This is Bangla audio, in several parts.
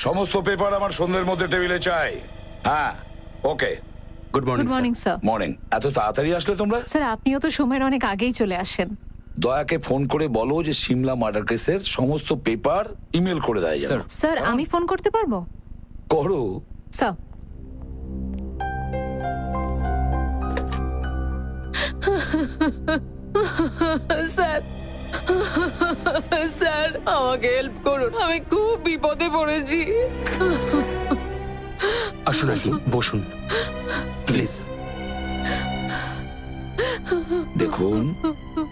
সমস্ত পেপার আমার সন্ধ্যের মধ্যে টেবিলে চাই। হ্যাঁ, okay. Good morning good morning sir. Morning. এত তাড়াতাড়ি আসলে তোমরা? স্যার আপনিও তো সময়ের অনেক আগেই চলে আসেন। দয়াকে ফোন করে বলো যে সিমলা মার্ডার কেসের সমস্ত পেপার ইমেল করে দেয় যেন। স্যার আমি ফোন করতে পারবো? করো। স্যার স্যার স্যার আমাকে হেল্প করুন, আমি খুব বিপদে পড়েছি। আসুন আসুন, বসুন প্লিজ। দেখুন,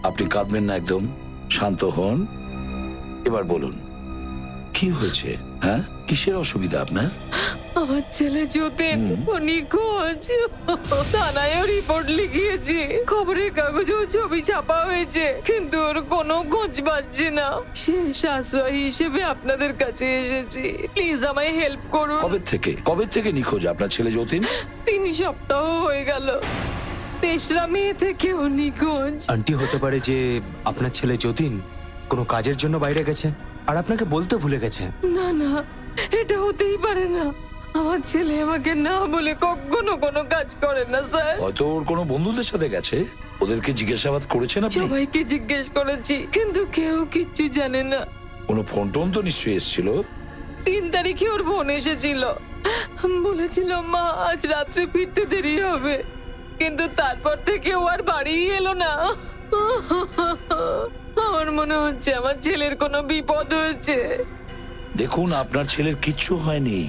আপনি কাঁদবেন না, একদম শান্ত হন। এবার বলুন কি হয়েছে? হ্যাঁ, কিসের অসুবিধা আপনার? আমার ছেলে যতীন নিখোঁজ। থানায়ও রিপোর্ট লিখিয়েছি, খবরের কাগজেও ছবি ছাপা হয়েছে, কিন্তু ওর কোনো খোঁজ পাচ্ছি না। শেষ আশ্রয় হিসেবে আপনাদের কাছে এসেছি, প্লিজ আমায় হেল্প করুন। কবে থেকে নিখোঁজ আপনার ছেলে যতীন? 3 সপ্তাহ হয়ে গেল। 3রা মে থেকেও নিখোঁজ। আন্টি, হতে পারে যে আপনার ছেলে যতীন কোনো কাজের জন্য বাইরে গেছে আর আপনাকে বলতে ভুলে গেছে। না না, এটা হতেই পারে না। আমার ছেলে আমাকে না বলে কখনো কোনো কাজ করে না স্যার। হয়তো ওর কোনো বন্ধুদের সাথে গেছে। ওদেরকে জিজ্ঞাসাবাদ করেছেন আপনি? সবাইকে জিজ্ঞেস করেছি, কিন্তু কেউ কিচ্ছু জানে না। কোনো ফোন টোন তো নিশ্চয়ই এসেছিল। 3 তারিখে ওর বোন এসেছিল, বলেছিল মা আজ রাত্রে ফিরতে দেরি হবে, কিন্তু তারপর থেকে ও আর বাড়িই এলো না। আমার মনে হচ্ছে আমার ছেলের কোনো বিপদ হয়েছে। দেখুন, আপনার ছেলের কিচ্ছু হয়নি,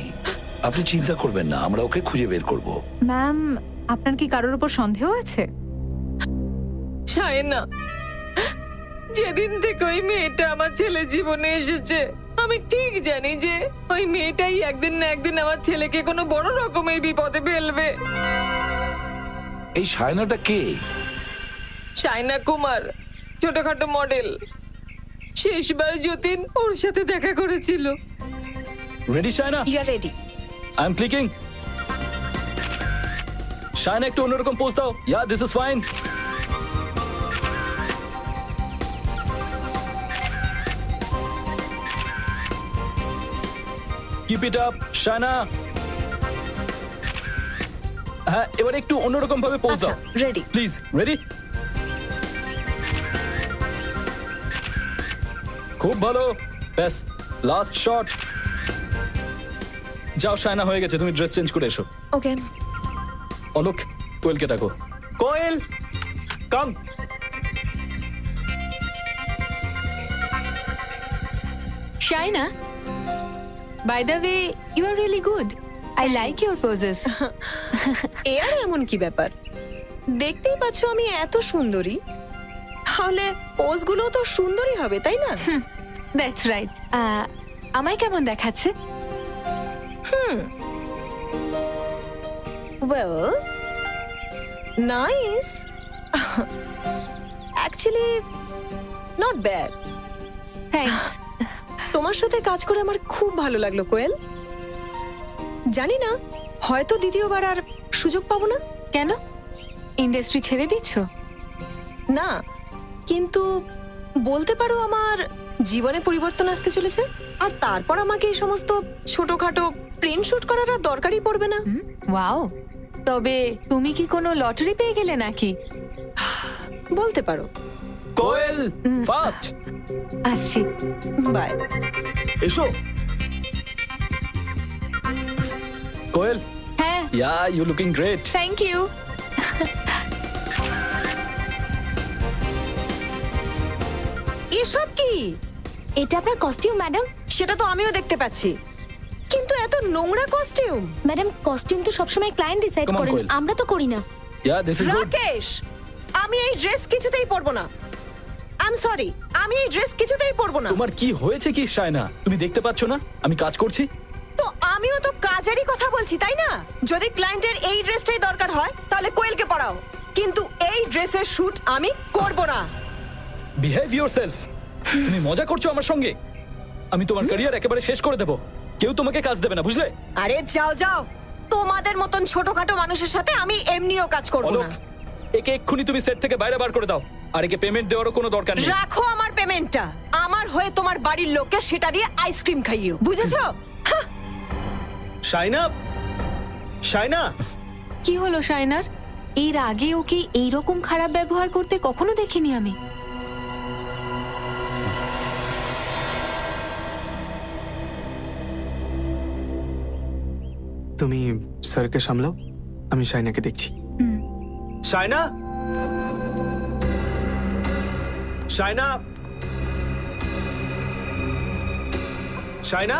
আপনি চিন্তা করবেন না, আমরা ওকে খুঁজে বের করব। ম্যাম, আপনার কি কারোর উপর সন্দেহ আছে? শায়না, যেদিন থেকে ওই মেয়েটা আমার ছেলে জীবনে এসেছে, আমি ঠিক জানি যে ওই মেয়েটাই একদিন না একদিন আমার ছেলেকে কোনো বড় রকমের বিপদে ফেলবে। এই শায়নাটা কে? শায়না কুমার, ছোটখাটো মডেল। শেষবার যতীন ওর সাথে দেখা করেছিল। Ready Shaina? You are ready. I am clicking. Shaina একটু অন্যরকম পোজ দাও। Yeah, this is fine. Keep it up Shaina. হ্যাঁ, এবার একটু অন্যরকম ভাবে পোজ দাও রেডি। প্লিজ। রেডি? খুব ভালো, ব্যাস লাস্ট শট। যাও শায়না, হয়ে গেছে, তুমি ড্রেস চেঞ্জ করে এসো। ওকে। অলোক, কোয়েলকে ডাকো। কোয়েল, কাম। Shaina, by the way, you are really good. I like your poses. এর এমন কি ব্যাপার? দেখতেই পাচ্ছ আমি এত সুন্দরী, তাহলে পোজগুলো তো সুন্দরই হবে, তাই না? That's right. আমায় কেমন দেখাচ্ছে? Well, nice. Actually not bad. Thanks. তোমার সাথে কাজ করে আমার খুব ভালো লাগলো কোয়েল। জানি না, হয়তো দ্বিতীয়বার আর সুযোগ পাবো না। কেন? ইন্ডাস্ট্রি ছেড়ে দিচ্ছ? না, কিন্তু বলতে পারো আমার জীবনে পরিবর্তন আসতে চলেছে, আর তারপর আমাকে এই সমস্ত ছোটখাটো প্রিন্ট শুট করার আর দরকারই পড়বে না। ওয়াও, তবে তুমি কি কোনো লটারি পেয়ে গেলে নাকি? বলতে পারো। কোয়েল, ফাস্ট আসছি। বাই। এসো। কোয়েল, হ্যাঁ, yeah, you looking great. Thank you. এসব কি? এটা আপনার কস্টিউম ম্যাডাম? সেটা তো আমিও দেখতে পাচ্ছি, কিন্তু এত নোংরা কস্টিউম। ম্যাডাম, কস্টিউম তো সবসময় ক্লায়েন্ট ডিসাইড Come on, করেন, Koel. আমরা তো করি না। ইয়া, দিস ইজ গুড। রাকেশ, আমি এই ড্রেস কিছুতেই পরবো না। আই এম সরি, আমি এই ড্রেস কিছুতেই পরবো না। তোমার কি হয়েছে কি শায়না? তুমি দেখতে পাচ্ছ না আমি কাজ করছি? তো আমিও তো কাজেরই কথা বলছি, তাই না? যদি ক্লায়েন্টের এই ড্রেসটাই দরকার হয় তাহলে কোয়েলকে পরাও, কিন্তু এই ড্রেসের শুট আমি করব না। Behave yourself. তুমি মজা করছো আমার সঙ্গে? আমি তোমার ক্যারিয়ার একেবারে শেষ করে দেব। কেউ তোমাকে কাজ দেবে না, বুঝলে? আরে যাও যাও, তোমাদের মতন ছোটখাটো মানুষের সাথে আমি এমনিও কাজ করব অলোক, না। একে এক্ষুনি তুমি সেট থেকে বাইরে বার করে দাও, আর একে পেমেন্ট দেওয়ারও কোনো দরকার নেই। রাখো আমার পেমেন্টটা, আমার হয়ে তোমার বাড়ির লোককে সেটা দিয়ে আইসক্রিম খাইও, বুঝেছো? শাইনা, শাইনা, কি হলো শাইনার? এর আগে ওকে এইরকম খারাপ ব্যবহার করতে কখনো দেখিনি আমি। তুমি স্যারকে সামলাও, আমি শাইনাকে দেখছি। শাইনা, শাইনা, শাইনা,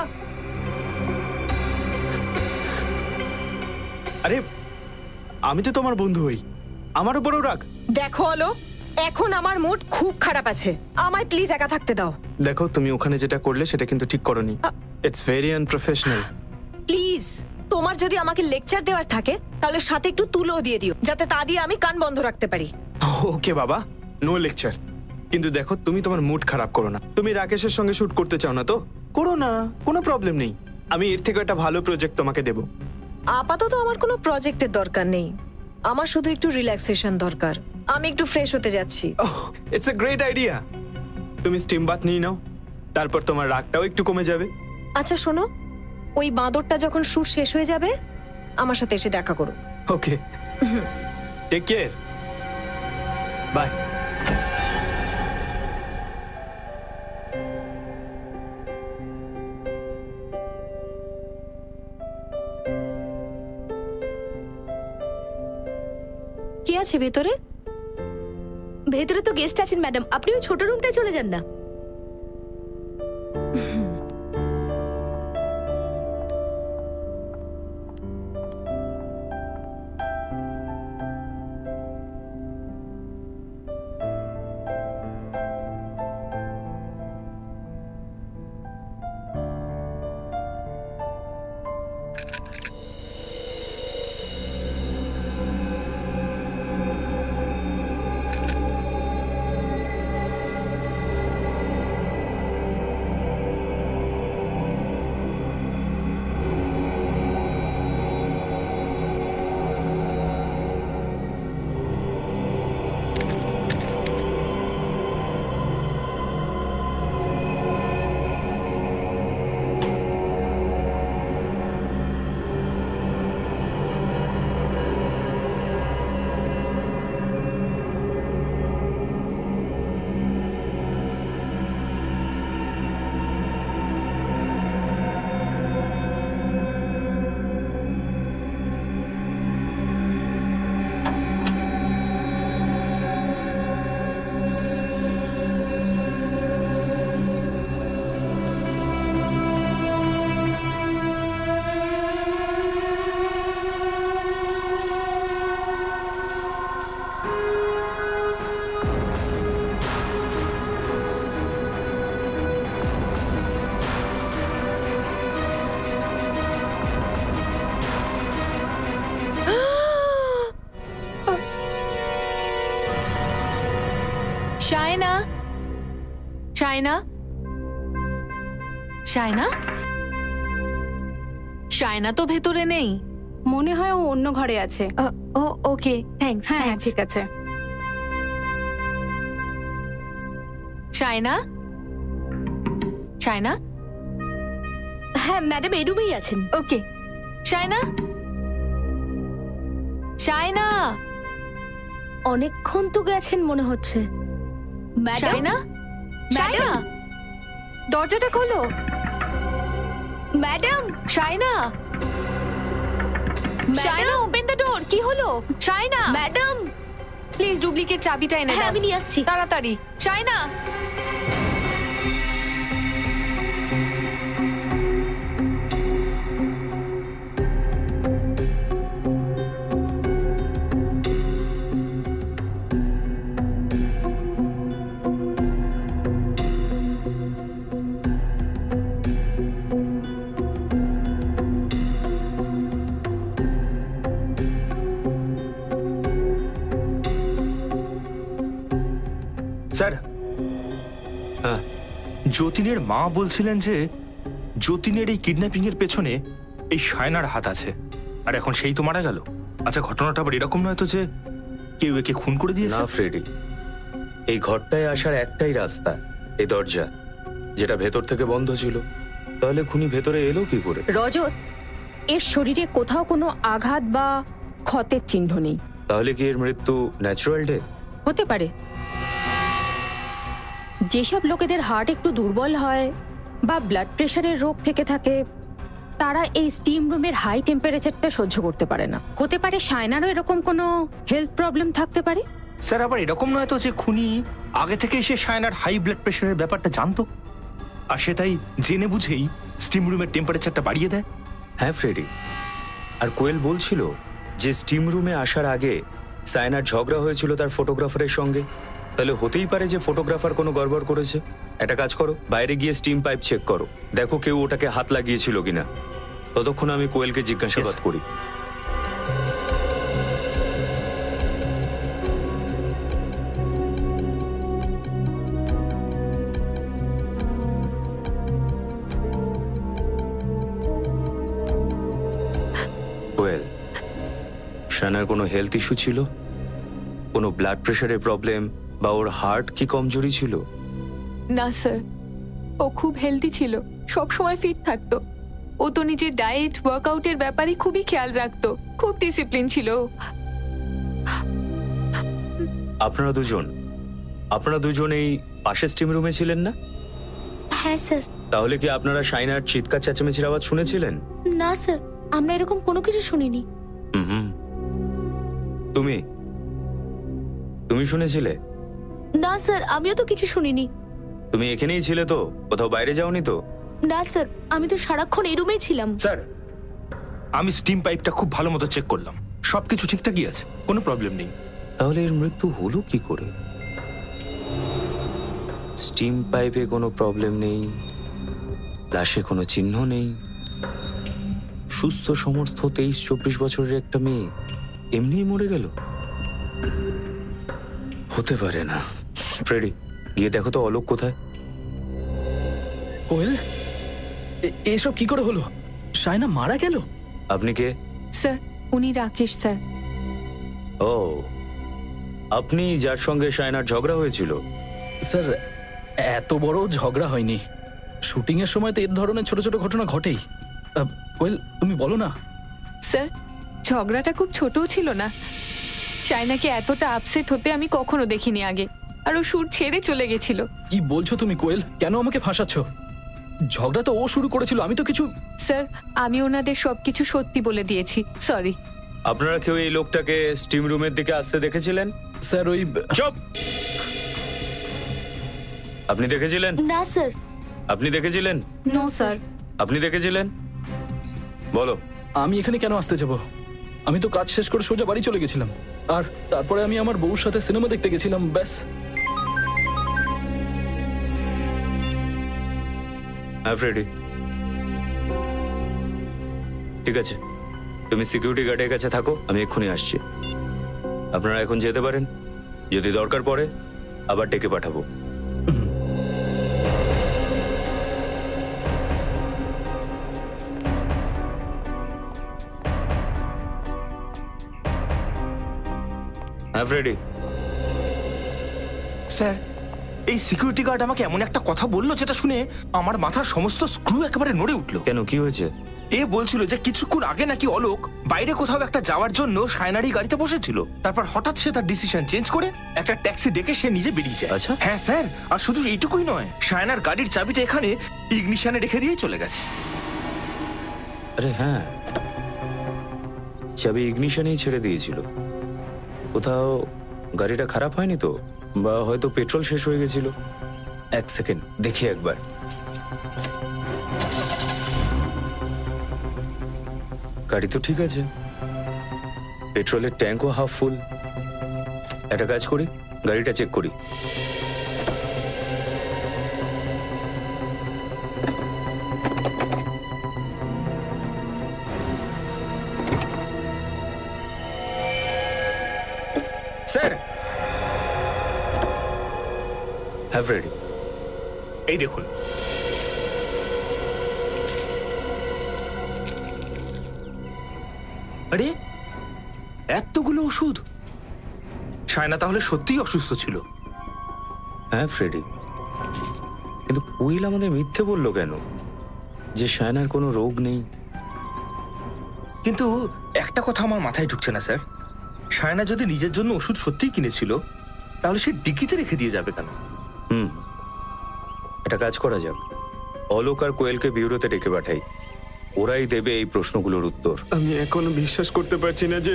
আরে আমি তো তোমার বন্ধু হই, আমার উপরেও রাগ। দেখো আলো, এখন আমার মুড খুব খারাপ আছে, আমায় প্লিজ একা থাকতে দাও। দেখো তুমি ওখানে যেটা করলে সেটা কিন্তু ঠিক করনি। It's very unprofessional. প্লিজ, তোমার যদি আমাকে লেকচার দেওয়ার থাকে তাহলে সাথে একটু তুলোও দিয়ে দিও, যাতে তা দিয়ে আমি কান বন্ধ রাখতে পারি। ওকে বাবা, নো লেকচার। কিন্তু দেখো তুমি তোমার মুড খারাপ করো না। তুমি রাকেশের সঙ্গে শুট করতে চাও না তো করো না, কোনো প্রবলেম নেই। আমি এর থেকে একটা ভালো প্রজেক্ট তোমাকে দেবো। আপাতত আমার কোনো প্রজেক্টের দরকার নেই, আমার শুধু একটু রিল্যাক্সেশন দরকার। আমি একটু ফ্রেশ হতে যাচ্ছি। It's a great idea. তুমি স্টিম বাথ নিয়ে নাও, তারপর তোমার রাগটাও একটু কমে যাবে। আচ্ছা শোনো, ওই বাঁদরটা যখন শুট শেষ হয়ে যাবে আমার সাথে এসে দেখা করো। ওকে, টেক কেয়ার, বাই। কি আছে ভেতরে? ভেতরে তো গেস্ট আছেন ম্যাডাম, আপনি ওই ছোট রুমটায় চলে যান না। শায়না, শায়না, শায়না, শায়না তো ভেতরে নেই। মনে হয় ও অন্য ঘরে আছে। ও ওকে, থ্যাঙ্কস। হ্যাঁ ঠিক আছে। শায়না, শায়না, হ্যাঁ ম্যাডাম এই রুমেই আছেন। ওকে। শায়না, শায়না, অনেকক্ষণ তো গেছেন মনে হচ্ছে। ম্যাডাম, শায়না, শায়না, দরজাটা খোলো। Madam, Shayna, Shayna, open the door. কি হলো? শায়না, ম্যাডাম, প্লিজ ডুপ্লিকেট চাবিটা এনে হ্যাঁ দাও। আমি নিয়ে আসছি। তাড়াতাড়ি। শায়না, স্যার, হ্যাঁ যতীনের মা বলছিলেন যে যতীনের এই কিডন্যাপিং এর পেছনে এই শায়নার হাত আছে, আর এখন সেই তো মারা গেল। আচ্ছা, ঘটনাটা আবার এরকম নয় তো যে কেউ একে খুন করে দিয়েছে? না ফ্রেডি, এই ঘরটায় আসার একটাই রাস্তা, এই দরজা, যেটা ভেতর থেকে বন্ধ ছিল। তাহলে খুনি ভেতরে এলো কি করে? রজত, এর শরীরে কোথাও কোনো আঘাত বা ক্ষতের চিহ্ন নেই। তাহলে কি এর মৃত্যু ন্যাচারাল ডেথ? হতে পারে। যেসব লোকেদের হার্ট একটু দুর্বল হয় বা ব্লাড প্রেশারের রোগ থেকে থাকে তারা এই স্টিম রুমের হাই টেম্পারেচারটা সহ্য করতে পারে না। হতে পারে সায়নারও এরকম কোনো হেলথ প্রবলেম থাকতে পারে। স্যার আবার এরকম নয় তো যে খুনি আগে থেকে এসে শায়নার হাই ব্লাড প্রেশারের ব্যাপারটা জানতো আর সে তাই জেনে বুঝেই স্টিম রুমের টেম্পারেচারটা বাড়িয়ে দেয়? হ্যাঁ ফ্রেডি, আর কোয়েল বলছিল যে স্টিম রুমে আসার আগে সায়নার ঝগড়া হয়েছিল তার ফটোগ্রাফারের সঙ্গে। তাহলে হতেই পারে যে ফটোগ্রাফার কোনো গড়বড় করেছে। একটা কাজ করো, বাইরে গিয়ে স্টিম পাইপ চেক করো, দেখো কেউ ওটাকে হাত লাগিয়েছিল কিনা। ততক্ষণ আমি কোয়েলকে জিজ্ঞাসাবাদ করি। কোয়েল, শায়নার কোনো হেলথ ইস্যু ছিল? কোনো ব্লাড প্রেশারের প্রবলেম বা ওর হার্ট কি কমজোরি ছিল? না স্যার, ও খুব হেলদি ছিল, সব সময় ফিট থাকতো। ও তো নিজের ডায়েট ওয়ার্কআউটের ব্যাপারে খুবই খেয়াল রাখতো, খুব ডিসিপ্লিন ছিল। আপনারা দুজন এই পাশের স্টিম রুমে ছিলেন না? হ্যাঁ স্যার। তাহলে কি আপনারা শায়নার চিৎকার চেঁচামেচির আওয়াজ শুনেছিলেন? না স্যার, আমরা এরকম কোনো কিছু শুনিনি। হুম। তুমি শুনেছিলে? না স্যার, আমিও তো কিছু শুনিনি। তুমি এখানেই ছিলে তো, কোথাও বাইরে যাওনি তো? না স্যার, আমি তো সারাক্ষণ এই রুমেই ছিলাম। স্যার আমি স্টিম পাইপটা খুব ভালো মতো চেক করলাম, সবকিছু ঠিকঠাকই আছে, কোনো প্রবলেম নেই। তাহলে এর মৃত্যু হলো কি করে? স্টিম পাইপে কোনো প্রবলেম নেই, লাশে কোনো চিহ্ন নেই, সুস্থ সমর্থ 23-24 বছরের একটা মেয়ে এমনিই মরে গেল? হতে পারে না। ফ্রেডি, গিয়ে দেখো তো অলোক কোথায়। কোয়েল, এসব কি করে হলো? শায়না মারা গেল? আপনি কে? স্যার উনি রাকেশ স্যার। ও, আপনি যার সঙ্গে শায়নার ঝগড়া হয়েছিল? স্যার, এত বড় ঝগড়া হয়নি। শুটিং এর সময় তো এর ধরনের ছোট ছোট ঘটনা ঘটেই। কোয়েল, তুমি বলো না। স্যার ঝগড়াটা খুব ছোটও ছিল না। শায়নাকে এতটা আপসেট হতে আমি কখনো দেখিনি আগে, আর ও শুট ছেড়ে চলে গেছিল। কি বলছো তুমি কোয়েল? কেন আমাকে ফাঁসাচ্ছ? ঝগড়া তো ও শুরু করেছিল, আমি তো কিছু। স্যার আমি ওনাদের সবকিছু সত্যি বলে দিয়েছি, সরি। আপনারা কেউ এই লোকটাকে স্টিম রুমের দিকে আসতে দেখেছিলেন? স্যার ওই চুপ! আপনি দেখেছিলেন? না স্যার। আপনি দেখেছিলেন? No sir. আপনি দেখেছিলেন? বলো। আমি এখানে কেন আসতে যাব? আমি তো কাজ শেষ করে সোজা বাড়ি চলে গেছিলাম, আর তারপরে আমি আমার বউর সাথে সিনেমা দেখতে গেছিলাম, ব্যাস। হ্যাঁ ফ্রেডি, ঠিক আছে, তুমি সিকিউরিটি গার্ডের কাছে থাকো, আমি এক্ষুনি আসছি। আপনারা এখন যেতে পারেন, যদি দরকার পড়ে আবার ডেকে পাঠাবো। হ্যাঁ ফ্রেডি। স্যার এই সিকিউরিটি গার্ড আমাকে এমন একটা কথা বললো যেটা শুনে আমার মাথার সমস্ত স্ক্রু একেবারে নড়ে উঠলো। কেন, কি হয়েছে? এ বলছিল যে কিছুক্ষণ আগে নাকি অলোক বাইরে কোথাও একটা যাওয়ার জন্য শায়নারই গাড়িতে বসেছিল, তারপর হঠাৎ সে তার ডিসিশন চেঞ্জ করে একটা ট্যাক্সি ডেকে সে নিজে বেরিয়ে যায়। আচ্ছা। হ্যাঁ স্যার, আর শুধু এইটুকুই নয়, শায়নার গাড়ির চাবিটা এখানে ইগনিশনে রেখে দিয়ে চলে গেছে। আরে হ্যাঁ, চাবি ইগনিশনেই ছেড়ে দিয়েছিল। কোথাও গাড়িটা খারাপ হয়নি তো, বা হয়তো পেট্রোল শেষ হয়ে গেছিল। এক সেকেন্ড দেখি একবার। গাড়ি তো ঠিক আছে, পেট্রোলের ট্যাঙ্কও হাফ ফুল। একটা কাজ করি, গাড়িটা চেক করি। স্যার হ্যাঁ ফ্রেডি, এই দেখুন, আরে এতগুলো ওষুধ! শায়না তাহলে সত্যিই অসুস্থ ছিল। হ্যাঁ ফ্রেডি, কিন্তু কোয়েল আমাদের মিথ্যে বললো কেন যে শায়নার কোনো রোগ নেই? কিন্তু একটা কথা আমার মাথায় ঢুকছে না স্যার, সায়না যদি নিজের জন্য ওষুধ সত্যিই কিনেছিল তাহলে সে ডিকিতে রেখে দিয়ে যাবে কেন? একটা কাজ করা যাক, অলোক আর কোয়েলকে বিউরোতে ডেকে পাঠাই, ওরাই দেবে এই প্রশ্নগুলোর উত্তর। আমি এখনো বিশ্বাস করতে পারছি না যে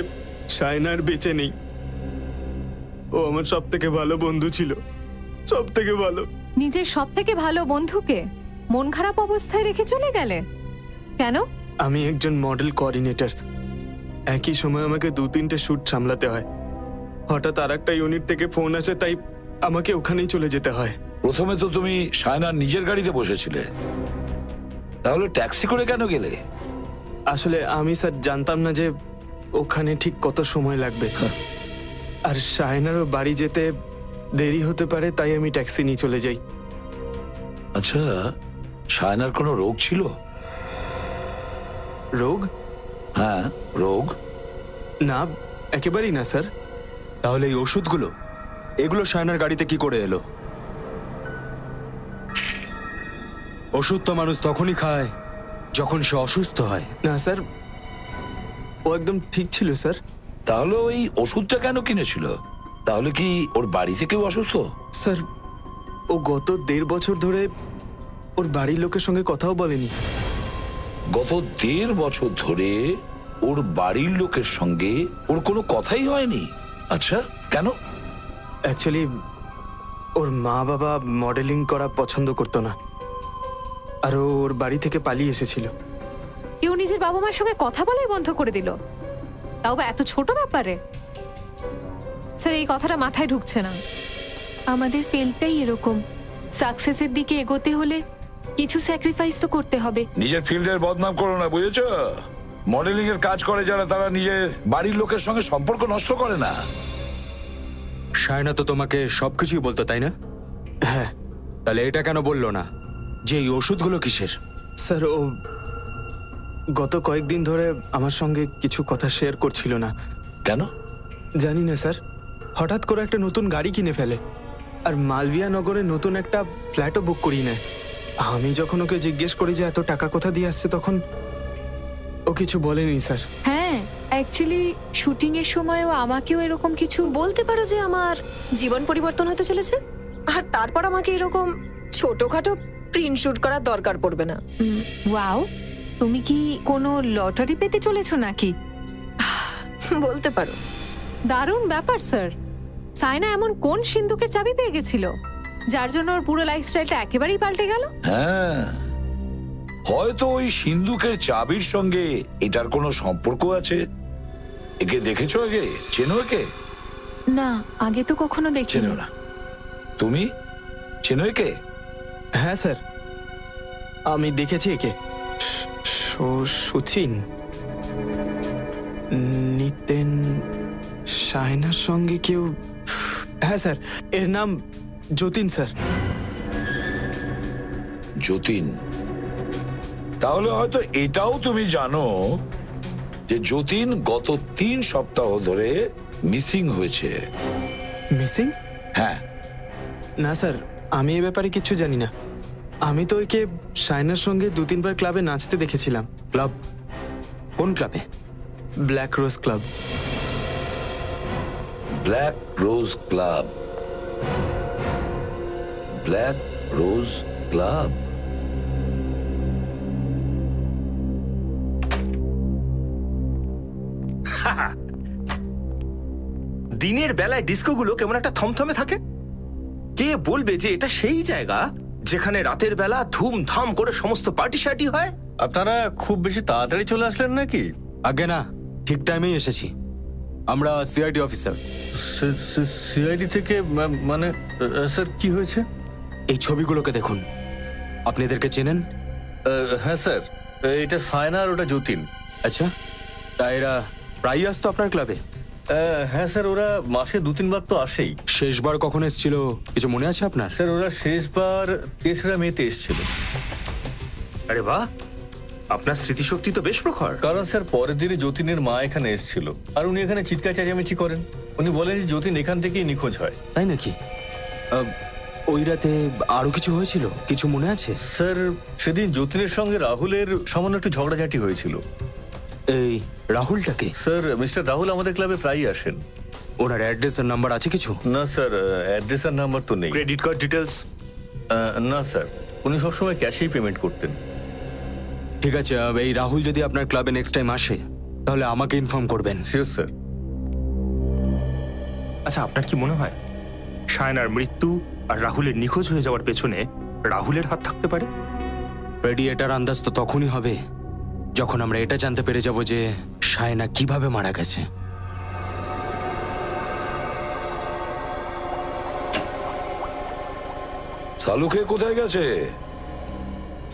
সায়নার বেঁচে নেই। ও আমার সব থেকে ভালো বন্ধু ছিল, সব থেকে ভালো। নিজের সব থেকে ভালো বন্ধুকে মন খারাপ অবস্থায় রেখে চলে গেলে কেন? আমি একজন মডেল কোঅর্ডিনেটর, একই সময় আমাকে 2-3টে শুট সামলাতে হয়। হঠাৎ আর একটা ইউনিট থেকে ফোন আসে, তাই আমাকে ওখানেই চলে যেতে হয়। প্রথমে তো তুমি সায়নার নিজের গাড়িতে বসেছিলে, তাহলে ট্যাক্সি করে কেন গেলে? আসলে আমি স্যার জানতাম না যে ওখানে ঠিক কত সময় লাগবে, আর সায়নারও বাড়ি যেতে দেরি হতে পারে, তাই আমি ট্যাক্সি নিয়ে চলে যাই। আচ্ছা, সায়নার কোনো রোগ ছিল? রোগ? হ্যাঁ, রোগ। না, একেবারেই না স্যার। তাহলে এই ওষুধগুলো, এগুলো সায়নার গাড়িতে কি করে এলো? ওষুধ তো মানুষ তখনই খায় যখন সে অসুস্থ হয়। না স্যার, ও একদম ঠিক ছিল স্যার। তাহলে ওই ওষুধটা কেন কিনেছিল? তাহলে কি ওর বাড়িতে কেউ অসুস্থ? স্যার, ও গত 1.5 বছর ধরে ওর বাড়ির লোকের সঙ্গে কথাও বলেনি। গত 1.5 বছর ধরে ওর বাড়ির লোকের সঙ্গে ওর কোনো কথাই হয়নি? আচ্ছা, কেন? অ্যাকচুয়ালি ওর মা বাবা মডেলিং করা পছন্দ করতো না, আর ও ওর বাড়ি থেকে পালিয়ে এসেছিল। কেউ নিজের বাবা মার সঙ্গে কথা বলাই বন্ধ করে দিল, তাও বা এত ছোট ব্যাপারে? স্যার, এই কথাটা মাথায় ঢুকছে না। আমাদের ফিল্ডটাই এরকম, সাকসেসের দিকে এগোতে হলে কিছু স্যাক্রিফাইস তো করতে হবে। নিজের ফিল্ডের বদনাম করো না, বুঝেছো? মডেলিং এর কাজ করে যারা, তারা নিজের বাড়ির লোকের সঙ্গে সম্পর্ক নষ্ট করে না। সায়না তো তোমাকে সবকিছুই বলতো, তাই না? হ্যাঁ। তাহলে এটা কেন বললো না যে এই ওষুধগুলো কিসের? স্যার, ও গত কয়েকদিন ধরে আমার সঙ্গে কিছু কথা শেয়ার করছিল না। কেন? জানি না স্যার, হঠাৎ করে একটা নতুন গাড়ি কিনে ফেলে, আর মালভিয়া নগরে নতুন একটা ফ্ল্যাটও বুক করিয়ে নেয়। আমি যখন ওকে জিজ্ঞেস করি যে এত টাকা কোথা দিয়ে আসছে, তখন ও কিছু বলেনি স্যার। হ্যাঁ, অ্যাকচুয়ালি শুটিং এর সময়ও আমাকেও এরকম কিছু বলতে পারো যে আমার জীবন পরিবর্তন হতে চলেছে, আর তারপর আমাকে এরকম ছোটখাটো প্রিন্ট শুট করার দরকার পড়বে না। ওয়াও, তুমি কি কোনো লটারি পেতে চলেছো নাকি? বলতে পারো। দারুণ ব্যাপার স্যার। সায়না এমন কোন সিন্ধুকের চাবি পেয়ে গেছিল যার জন্য ওর পুরো লাইফস্টাইলটা একেবারেই পাল্টে গেল? হ্যাঁ, হয়তো ওই সিন্ধুকের চাবির সঙ্গে এটার কোনো সম্পর্ক আছে। একে দেখেছো আগে? চেনো একে? না, আগে তো কখনো দেখিনি। চেনো না? তুমি চেনো একে? হ্যাঁ স্যার, আমি দেখেছি একে। সুচিন, নিতেন, সায়নার সঙ্গে কেউ? হ্যাঁ স্যার, এর নাম যতীন স্যার। যতীন? তাহলে হয়তো এটাও তুমি জানো যে যতীন গত 3 সপ্তাহ ধরে মিসিং হয়েছে। মিসিং? হ্যাঁ। না স্যার, আমি এ ব্যাপারে কিছু জানি না। আমি তো একে সায়নার সঙ্গে 2-3 বার ক্লাবে নাচতে দেখেছিলাম। ক্লাব? কোন ক্লাবে? Black rose club. Black rose club? Black rose club? দিনের বেলায় ডিস্কোগুলো কেমন একটা থমথমে থাকে। কে বলবে যে এটা সেই জায়গা যেখানে রাতের বেলা ধুমধাম করে সমস্ত পার্টি শার্টি হয়? আপনারা খুব বেশি তাড়াতাড়ি চলে আসলেন নাকি? আগে না, ঠিক টাইমেই এসেছি। আমরা সিআইডি অফিসার। সিআইডি থেকে? মানে স্যার, কি হয়েছে? এই ছবিগুলোকে দেখুন। আপনি এদেরকে চেনেন? হ্যাঁ স্যার, এটা সায়না আর ওটা যতীন। আচ্ছা, তা এরা প্রায়ই আসতো আপনার ক্লাবে? হ্যাঁ স্যার, ওরা মাসে 2-3 বার তো আসেই। শেষবার কখন এসেছিল কিছু মনে আছে আপনার? স্যার, ওরা শেষবার 3রা মেতে এসেছিল। আরে বাহ, আপনার স্মৃতিশক্তি তো বেশ প্রখর। কারণ স্যার, পরের দিনে যতীনের মা এখানে এসেছিল, আর উনি এখানে চিৎকার চেঁচামেচি করেন। উনি বলেন যে যতীন এখান থেকেই নিখোঁজ হয়। তাই নাকি? ওই রাতে আরো কিছু হয়েছিল, কিছু মনে আছে? স্যার, সেদিন যতীনের সঙ্গে রাহুলের সামান্য একটু ঝগড়াঝাটি হয়েছিল। এই রাহুলটাকে? স্যার মিস্টার রাহুল আমাদের ক্লাবে প্রায়ই আসেন। ওনার অ্যাড্রেস আর নাম্বার আছে কিছু? না স্যার, অ্যাড্রেস আর নাম্বার তো নেই। Credit card details? না স্যার, উনি সবসময় ক্যাশেই পেমেন্ট করতেন। ঠিক আছে, এই রাহুল যদি আপনার ক্লাবে নেক্সট টাইম আসে তাহলে আমাকে ইনফর্ম করবেন। Sure sir. আচ্ছা, আপনার কি মনে হয় সায়নার মৃত্যু আর রাহুলের নিখোঁজ হয়ে যাওয়ার পেছনে রাহুলের হাত থাকতে পারে? ফ্রেডি, এটার আন্দাজ তো তখনই হবে যখন আমরা এটা জানতে পেরে যাব যে সায়না কিভাবে মারা গেছে। সালুকে কোথায় গেছে?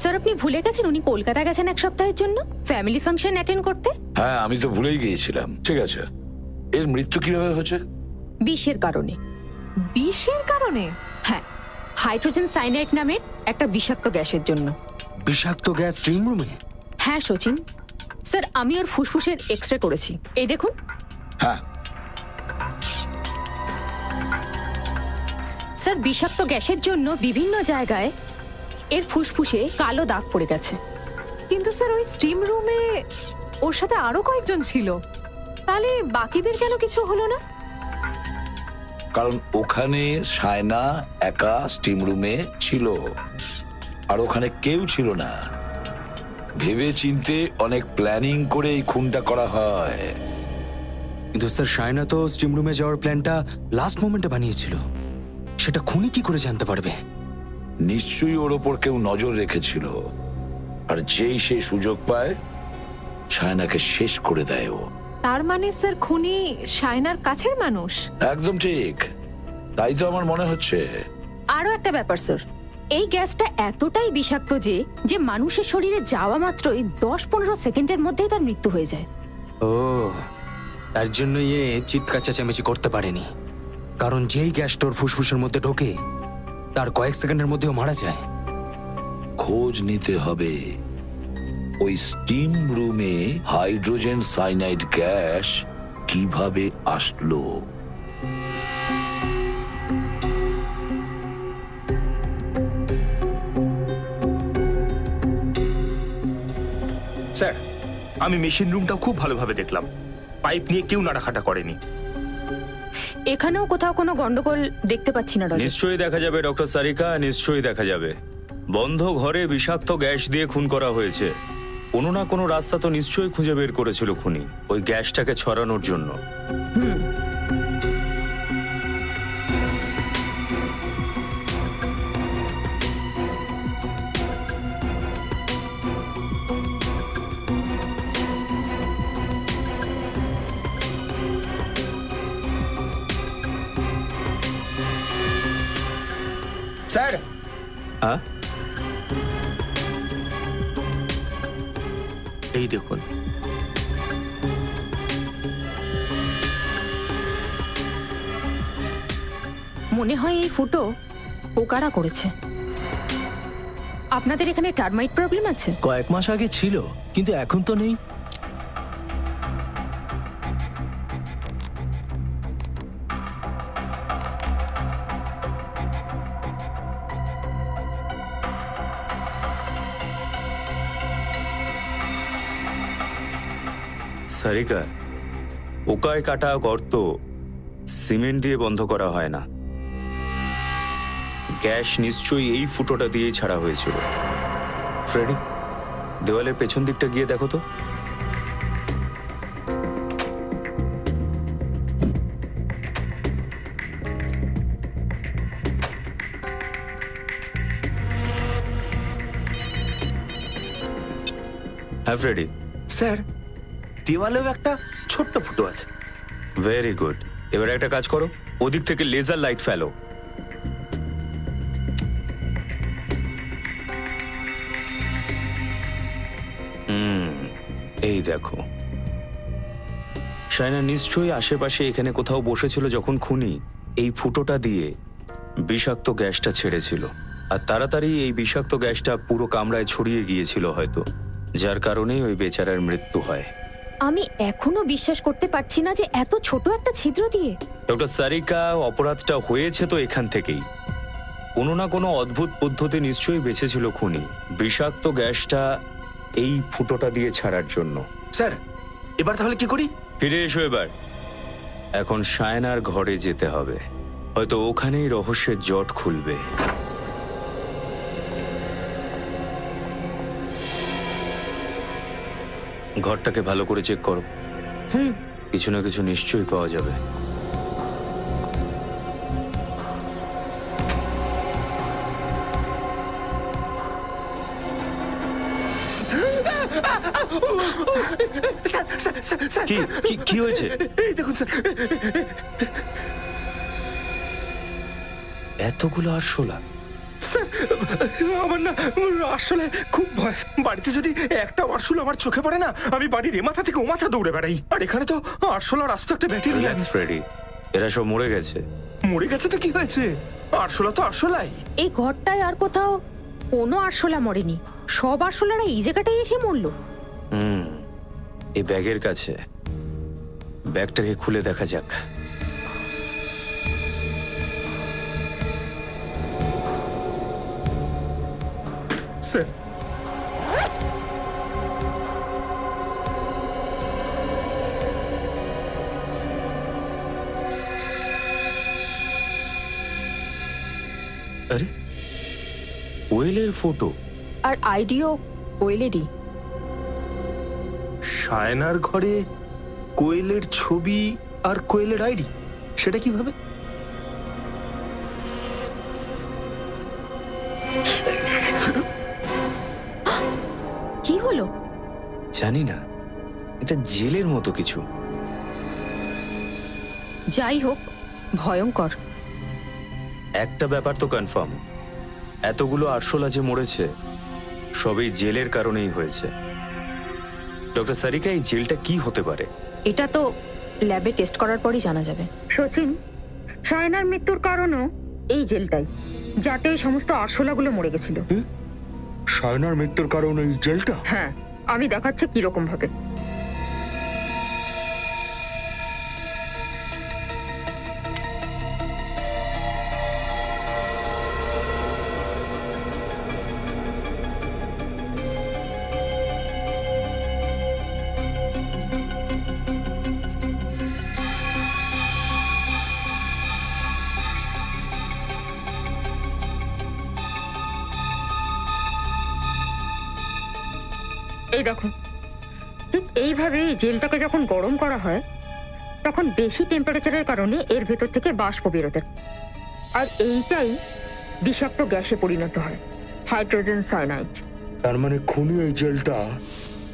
স্যার আপনি ভুলে গেছেন উনি কলকাতা গেছেন এক সপ্তাহের জন্য ফ্যামিলি ফাংশন অ্যাটেন্ড করতে। হ্যাঁ, আমি তো ভুলেই গিয়েছিলাম। ঠিক আছে, এর মৃত্যু কিভাবে হচ্ছে? বিষের কারণে। বিষের কারণে? হ্যাঁ, হাইড্রোজেন সাইনাইড নামের একটা বিষাক্ত গ্যাসের জন্য। বিষাক্ত গ্যাস স্টিম রুমে? হ্যাঁ সচিন স্যার, আমি ওর ফুসফুসের এক্সরে করেছি, এই দেখুন। হ্যাঁ স্যার, বিষাক্ত গ্যাসের জন্য বিভিন্ন জায়গায় এর ফুসফুসে কালো দাগ পড়ে গেছে। কিন্তু স্যার ওই স্টিম রুমে ওর সাথে আরো কয়েকজন ছিল, তাহলে বাকিদের কেন কিছু হলো না? কারণ ওখানে সায়না একা স্টিম রুমে ছিল, আর ওখানে কেউ ছিল না। ভেবে চিন্তে অনেক প্ল্যানিং করে এই খুনটা করা হয়। কিন্তু স্যার, সায়না তো স্টিম রুমে যাওয়ার প্ল্যানটা লাস্ট মোমেন্টে বানিয়েছিল, সেটা খুনি কি করে জানতে পারবে? নিশ্চয়ই ওর ওপর কেউ নজর রেখেছিল, আর যেই সে সুযোগ পায় সায়নাকে শেষ করে দেয় ও। তার মানে স্যার খুনি শায়নার কাছের মানুষ? একদম ঠিক, তাই তো আমার মনে হচ্ছে। আরো একটা ব্যাপার স্যার, এই গ্যাসটা এতটাই বিষাক্ত যে যে মানুষের শরীরে যাওয়া মাত্রই 10-15 সেকেন্ডের মধ্যেই তার মৃত্যু হয়ে যায়। ও, তার জন্য চিৎকার চেঁচামেচি করতে পারেনি, কারণ যেই গ্যাসটা ওর ফুসফুসের মধ্যে ঢোকে তার কয়েক সেকেন্ডের মধ্যেও মারা যায়। খোঁজ নিতে হবে ওই স্টিম রুমে হাইড্রোজেন সাইনাইড গ্যাস কিভাবে আসলো। স্যার, আমি মেশিন রুমটা খুব ভালোভাবে দেখলাম, পাইপ নিয়ে কেউ নাড়াখাটা করেনি। এখানেও কোথাও কোনো গন্ডগোল দেখতে পাচ্ছি না রজত। নিশ্চয়ই দেখা যাবে ডক্টর সারিকা, নিশ্চয়ই দেখা যাবে। বন্ধ ঘরে বিষাক্ত গ্যাস দিয়ে খুন করা হয়েছে। কোনো না কোনো রাস্তা তো নিশ্চয়ই খুঁজে বের করেছিল খুনি ওই গ্যাসটাকে ছড়ানোর জন্য। স্যার, হ্যাঁ, এই দেখুন। মনে হয় এই ফুটো পোকারা করেছে। আপনাদের এখানে টার্মাইট প্রবলেম আছে? কয়েক মাস আগে ছিল, কিন্তু এখন তো নেই। সারিকা, পোকায় কাটা গর্ত সিমেন্ট দিয়ে বন্ধ করা হয় না। গ্যাস নিশ্চয়ই এই ফুটোটা দিয়েই ছাড়া হয়েছিল। ফ্রেডি, দেওয়ালের পেছন দিকটা গিয়ে দেখো তো। হ্যাঁ ফ্রেডি। স্যার, দেওয়ালেও একটা ছোট্ট ফুটো আছে। Very good. এবার একটা কাজ করো, ওদিক থেকে লেজার লাইট ফেলো। এই দেখো, শায়না নিশ্চয়ই আশেপাশে এখানে কোথাও বসেছিল যখন খুনি এই ফুটোটা দিয়ে বিষাক্ত গ্যাসটা ছেড়েছিল, আর তাড়াতাড়ি এই বিষাক্ত গ্যাসটা পুরো কামরায় ছড়িয়ে গিয়েছিল হয়তো, যার কারণেই ওই বেচারার মৃত্যু হয়। আমি এখনো বিশ্বাস করতে পারছি না যে এত ছোট একটা ছিদ্র দিয়ে। ডক্টর সারিকা, অপরাধটা হয়েছে তো এখান থেকেই। কোনো না কোনো অদ্ভুত পদ্ধতি নিশ্চয়ই বেঁচেছিল খুনি বিষাক্ত গ্যাসটা এই ফুটোটা দিয়ে ছাড়ার জন্য। স্যার, এবার তাহলে কি করি? ফিরে এসো এবার। এখন সায়নার ঘরে যেতে হবে, হয়তো ওখানেই রহস্যের জট খুলবে। ঘরটাকে ভালো করে চেক করো, কিছু না কিছু নিশ্চয়ই পাওয়া যাবে। কি কি- কি হয়েছে? এই দেখুন স্যার, এতগুলো আরশোলা। স্যার আমার না আসলে খুব ভয়। বাড়িতে যদি একটা আরশোলা আমার চোখে পড়ে না, আমি বাড়ির এ মাথা থেকে ও মাথা দৌড়ে বেড়াই। আর এখানে তো আরশোলার আস্ত একটা ব্যাটারিয়ান। রিল্যাক্স ফ্রেডি, এরা সব মরে গেছে। মরে গেছে তো কি হয়েছে? আরশোলা তো আরশোলাই। এই ঘরটায় আর কোথাও কোনো আরশোলা মরেনি, সব আরশোলারা এই জায়গাটাই এসে মরলো। এই ব্যাগের কাছে, ব্যাগটাকে খুলে দেখা যাক। স্যার আরে ওয়েলের ফটো। আর আইডিও ওয়েলেরই। সায়নার ঘরে কোয়েলের ছবি আর কোয়েলের আইডি, সেটা কিভাবে? কি হলো? জানি না, এটা জেলের মতো কিছু। যাই হোক, ভয়ঙ্কর। একটা ব্যাপার তো কনফার্ম, এতগুলো আরশোলা যে মরেছে সবই জেলের কারণেই হয়েছে। ডক্টর সারিকা, এই জেলটা কি হতে পারে? এটা তো ল্যাবে টেস্ট করার পরই জানা যাবে। সচিন, সায়নার মৃত্যুর কারণও এই জেলটাই, যাতে এই সমস্ত আরশোলাগুলো মরে গেছিল। সায়নার মৃত্যুর কারণ এই জেলটা? হ্যাঁ, আমি দেখাচ্ছি কিরকম ভাবে। এই দেখো, ঠিক এইভাবে এই জেলটাকে যখন গরম করা হয় তখন বেশি টেম্পারেচারের কারণে এর ভেতর থেকে বাষ্প বেরোতে, আর এইটাই বিষাক্ত গ্যাসে পরিণত হয়, হাইড্রোজেন সায়ানাইড। তার মানে খুনি এই জেলটা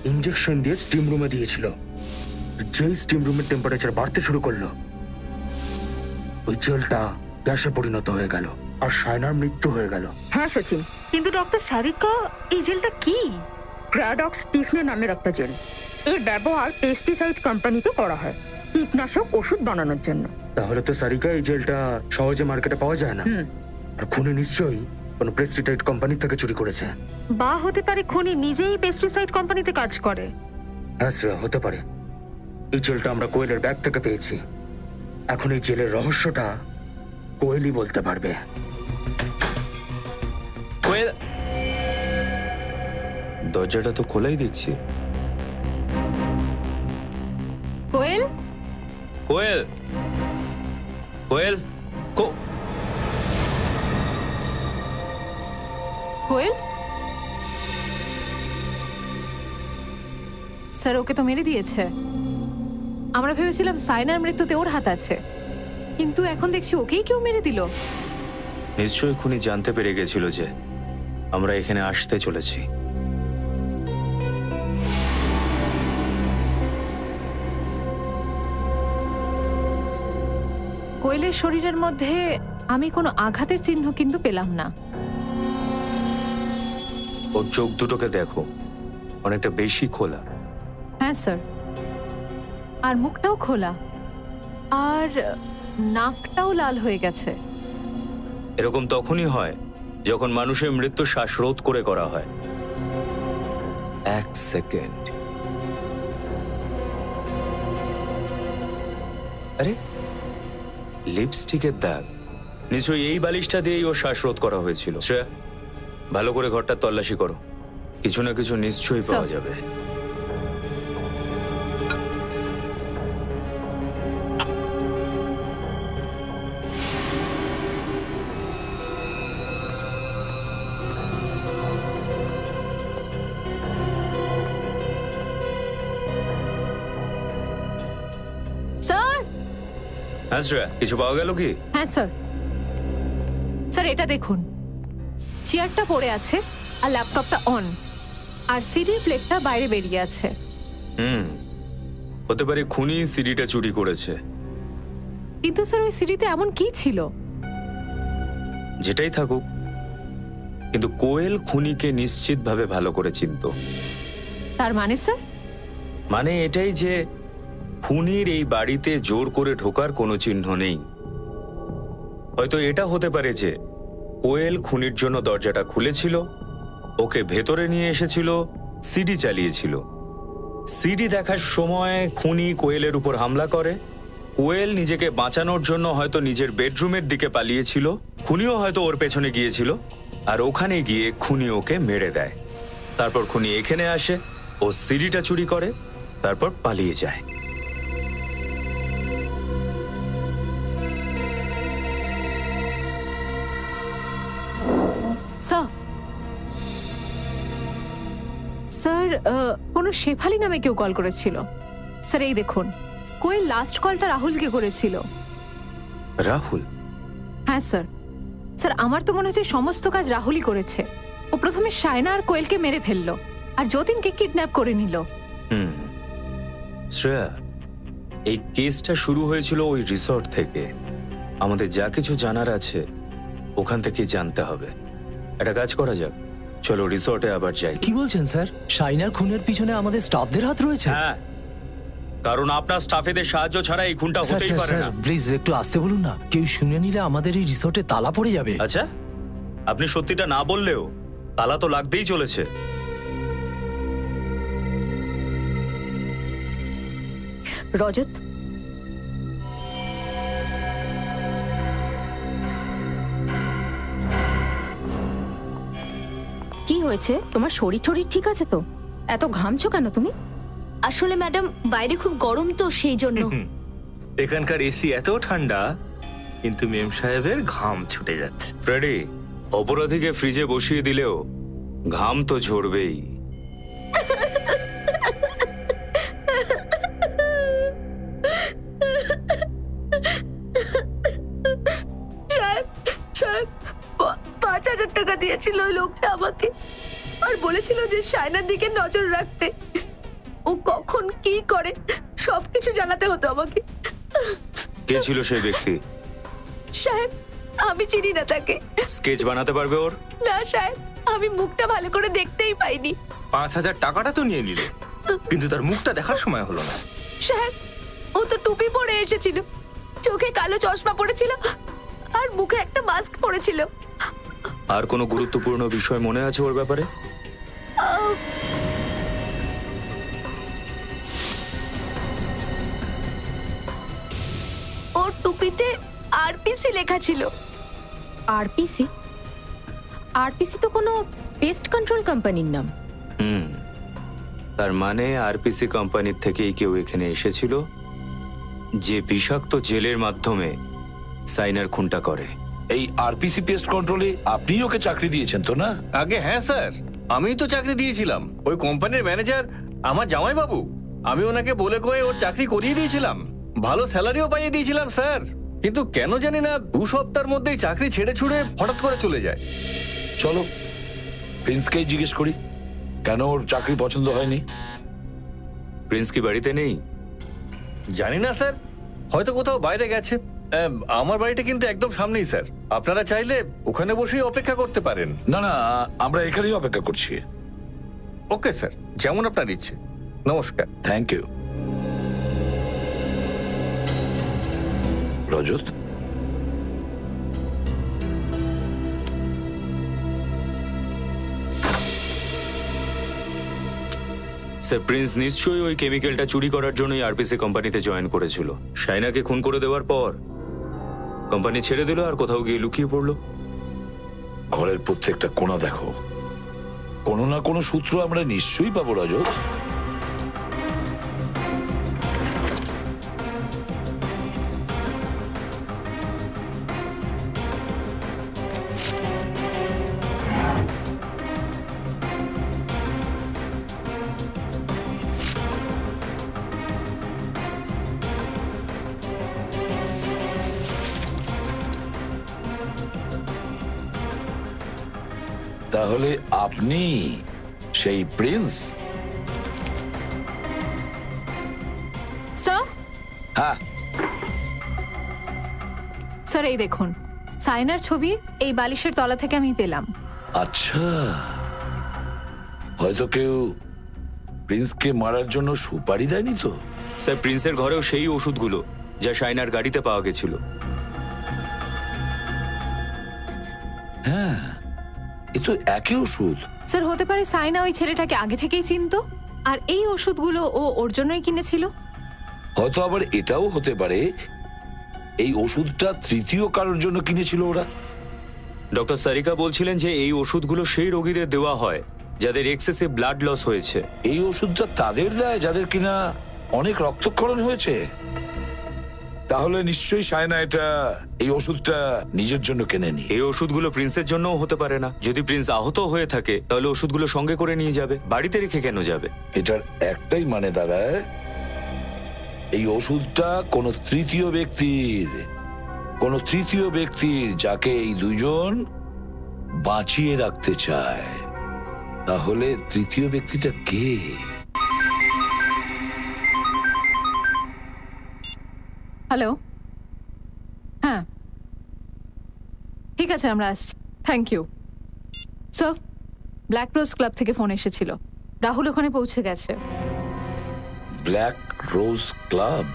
ইনজেকশন দিয়ে স্টিম রুমে দিয়েছিল। যেই স্টিম রুমের টেম্পারেচার বাড়তে শুরু করলো, ওই জেলটা গ্যাসে পরিণত হয়ে গেল আর সায়নার মৃত্যু হয়ে গেল। হ্যাঁ সচিন, কিন্তু ডক্টর সারিকা, এই জেলটা কি? ক্রাডক্স স্টিফনে নামের একটা জেল। এর ব্যবহার পেস্টিসাইড কোম্পানিতে করা হয় কীটনাশক ওষুধ বানানোর জন্য। তাহলে তো সারিকা, এই জেলটা সহজে মার্কেটে পাওয়া যায় না। আর খুনি নিশ্চয়ই কোনো পেস্টিসাইড কোম্পানি থেকে চুরি করেছে। বা হতে পারে খুনি নিজেই পেস্টিসাইড কোম্পানিতে কাজ করে। হ্যাঁ শ্রেয়া, হতে পারে। এই জেলটা আমরা কোয়েলের ব্যাগ থেকে পেয়েছি। এখন এই জেলের রহস্যটা কোয়েলই বলতে পারবে। কোয়েল, দরজাটা তো খোলাই দেখছি। কোয়েল, কোয়েল, কোয়েল, কোয়েল, স্যার ওকে তো মেরে দিয়েছে। আমরা ভেবেছিলাম সায়নার মৃত্যুতে ওর হাত আছে, কিন্তু এখন দেখছি ওকেই কেউ মেরে দিল। নিশ্চয়ই খুনি জানতে পেরে গেছিল যে আমরা এখানে আসতে চলেছি। কোয়েলের শরীরের মধ্যে আমি কোনো আঘাতের চিহ্ন কিন্তু পেলাম না। ওর চোখ দুটোকে দেখো, অনেকটা বেশি খোলা। হ্যাঁ স্যার, আর মুখটাও খোলা, আর নাকটাও লাল হয়ে গেছে। এরকম তখনই হয় যখন মানুষের মৃত্যু শ্বাসরোধ করে করা হয়। এক সেকেন্ড। আরে, লিপস্টিকের দাগ। নিশ্চয়ই এই বালিশটা দিয়েই ও শ্বাসরোধ করা হয়েছিল। শ্রেয়া, ভালো করে ঘরটা তল্লাশি করো, কিছু না কিছু নিশ্চয়ই পাওয়া যাবে। হ্যাঁ শ্রেয়া, কিছু পাওয়া গেল কি? হ্যাঁ স্যার। স্যার এটা দেখুন, চেয়ারটা পড়ে আছে আর ল্যাপটপটা অন, আর সিডির প্লেটটা বাইরে বেরিয়ে আছে। হতে পারে খুনি সিডিটা চুরি করেছে। কিন্তু স্যার ওই সিডিতে এমন কি ছিল? যেটাই থাকুক, কিন্তু কোয়েল খুনিকে নিশ্চিতভাবে ভালো করে চিনতো। তার মানে স্যার? মানে এটাই যে খুনির এই বাড়িতে জোর করে ঢোকার কোনো চিহ্ন নেই। হয়তো এটা হতে পারে যে কোয়েল খুনির জন্য দরজাটা খুলেছিল, ওকে ভেতরে নিয়ে এসেছিল, সিডি চালিয়েছিল। সিডি দেখার সময় খুনি কোয়েলের উপর হামলা করে। কোয়েল নিজেকে বাঁচানোর জন্য হয়তো নিজের বেডরুমের দিকে পালিয়েছিল, খুনিও হয়তো ওর পেছনে গিয়েছিল, আর ওখানে গিয়ে খুনি ওকে মেরে দেয়। তারপর খুনি এখানে আসে, ও সিডিটা চুরি করে, তারপর পালিয়ে যায়। স্যার, স্যার কোনো শেফালি নামে কেউ কল করেছিল। স্যার এই দেখুন, কোয়েল লাস্ট কলটা রাহুলকে করেছিল। রাহুল? হ্যাঁ স্যার। স্যার আমার তো মনে হচ্ছে সমস্ত কাজ রাহুলই করেছে। ও প্রথমে শায়না আর কোয়েলকে মেরে ফেললো, আর যতীনকে কিডন্যাপ করে নিল। শ্রেয়া, এই কেসটা শুরু হয়েছিল ওই রিসর্ট থেকে। আমাদের যা কিছু জানার আছে ওখান থেকে জানতে হবে। একটা কাজ করা যাক, চলো রিসর্টে আবার যাই। কি বলছেন স্যার? শাইনার খুনের পিছনে আমাদের স্টাফদের হাত রয়েছে? হ্যাঁ, কারণ আপনার স্টাফেদের সাহায্য ছাড়া এই খুনটা স্যার হতেই স্যার পারে না। স্যার প্লিজ একটু আসতে বলুন না, কেউ শুনে নিলে আমাদের এই রিসর্টে তালা পড়ে যাবে। আচ্ছা, আপনি সত্যিটা না বললেও তালা তো লাগতেই চলেছে। রজত, কি হয়েছে? তোমার শরীর টরীর ঠিক আছে তো? এত ঘামছো কেন তুমি? আসলে ম্যাডাম বাইরে খুব গরম তো সেই জন্য। এখানকার এসি এত ঠান্ডা, কিন্তু মেম সাহেবের ঘাম ছুটে যাচ্ছে। ফ্রেডি, অপরাধীকে ফ্রিজে বসিয়ে দিলেও ঘাম তো ঝরবেই। সাহেব, 5,000 টাকা দিয়েছিল ওই লোকটা আমাকে, আর বলেছিল যে শায়নার দিকে নজর রাখতে। ও কখন কি করে সবকিছু জানাতে হতো আমাকে। কে ছিল সেই ব্যক্তি? সাহেব, আমি চিনি না তাকে। স্কেচ বানাতে পারবে ওর? না সাহেব, আমি মুখটা ভালো করে দেখতেই পাইনি। 5,000 টাকাটা তো নিয়ে নিল, কিন্তু তার মুখটা দেখার সময় হলো না। সাহেব, ও তো টুপি পরে এসেছিল, চোখে কালো চশমা পরেছিল, আর মুখে একটা মাস্ক পরেছিল। আর কোনো গুরুত্বপূর্ণ বিষয় মনে আছে ওর ব্যাপারে? ওর টুপিতে আরপিসি লেখা ছিল। আরপিসি? আরপিসি তো কোনো পেস্ট কন্ট্রোল কোম্পানির নাম। তার মানে আরপিসি কোম্পানির থেকেই কেউ এখানে এসেছিল, যে বিষাক্ত জেলের মাধ্যমে সাইনার খুনটা করে। এই আরপিসি পেস্ট কন্ট্রোলে আপনিই ওকে চাকরি দিয়েছেন তো না? আগে হ্যাঁ স্যার, আমিই তো চাকরি দিয়েছিলাম। ওই কোম্পানির ম্যানেজার আমার জামাইবাবু। আমি ওনাকে বলে কয়ে ওর চাকরি করিয়ে দিয়েছিলাম, ভালো স্যালারিও পাইয়ে দিয়েছিলাম স্যার। কিন্তু কেন জানি না 2 সপ্তাহের মধ্যেই চাকরি ছেড়ে ছুড়ে হঠাৎ করে চলে যায়। চলো প্রিন্সকেই জিজ্ঞেস করি, কেন ওর চাকরি পছন্দ হয়নি। প্রিন্স কি বাড়িতে নেই? জানি না স্যার, হয়তো কোথাও বাইরে গেছে। আমার বাড়িটা কিন্তু একদম সামনেই স্যার, আপনারা চাইলে ওখানে বসেই অপেক্ষা করতে পারেন। না না, আমরা এখানেই অপেক্ষা করছি। ওকে স্যার, যেমন আপনার ইচ্ছে। নমস্কার। Thank you. Rajat, sir Prince নিশ্চয়ই ওই কেমিক্যালটা চুরি করার জন্যই আরপিসি কোম্পানিতে জয়েন করেছিল। শাইনাকে খুন করে দেওয়ার পর কোম্পানি ছেড়ে দিল আর কোথাও গিয়ে লুকিয়ে পড়লো। ঘরের প্রত্যেকটা কোণা দেখো, কোনো না কোনো সূত্র আমরা নিশ্চয়ই পাবো রজত। তাহলে আপনি সেই প্রিন্স? স্যার হ্যাঁ, স্যার এই দেখুন, সাইনার ছবি এই বালিশের তলা থেকে আমি পেলাম। আচ্ছা, হয়তো কেউ প্রিন্সকে মারার জন্য সুপারি দেয়নি তো? স্যার, প্রিন্সের ঘরেও সেই ওষুধগুলো যা শাইনার গাড়িতে পাওয়া গেছিল। হ্যাঁ, এ তো একই ওষুধ। স্যার হতে পারে সাইনা ওই ছেলেটাকে আগে থেকেই চিনতো, আর এই ওষুধগুলো ও ওর জন্যই কিনেছিল। হয়তো আবার এটাও হতে পারে এই ওষুধটা তৃতীয় কারোর জন্য কিনেছিল ওরা। ডক্টর সারিকা বলছিলেন যে এই ওষুধগুলো সেই রোগীদের দেওয়া হয় যাদের এক্সেসিভ ব্লাড লস হয়েছে। এই ওষুধটা তাদের দেয় যাদের কিনা অনেক রক্তক্ষরণ হয়েছে। তাহলে নিশ্চয়ই সায়না এই ওষুধটা নিজের জন্য কেনেনি। এই ওষুধগুলো প্রিন্সের জন্যও হতে পারে না। যদি প্রিন্স আহত হয়ে থাকে তাহলে ওষুধগুলো সঙ্গে করে নিয়ে যাবে, বাড়িতে রেখে কেন যাবে? এটার একটাই মানে দাঁড়ায়, এই ওষুধটা কোনো তৃতীয় ব্যক্তির যাকে এই দুজন বাঁচিয়ে রাখতে চায়। তাহলে তৃতীয় ব্যক্তিটা কে? হ্যালো, হ্যাঁ ঠিক আছে, আমরা আসছি। Thank you sir. Black rose club থেকে ফোন এসেছিল, রাহুল ওখানে পৌঁছে গেছে। Black rose club?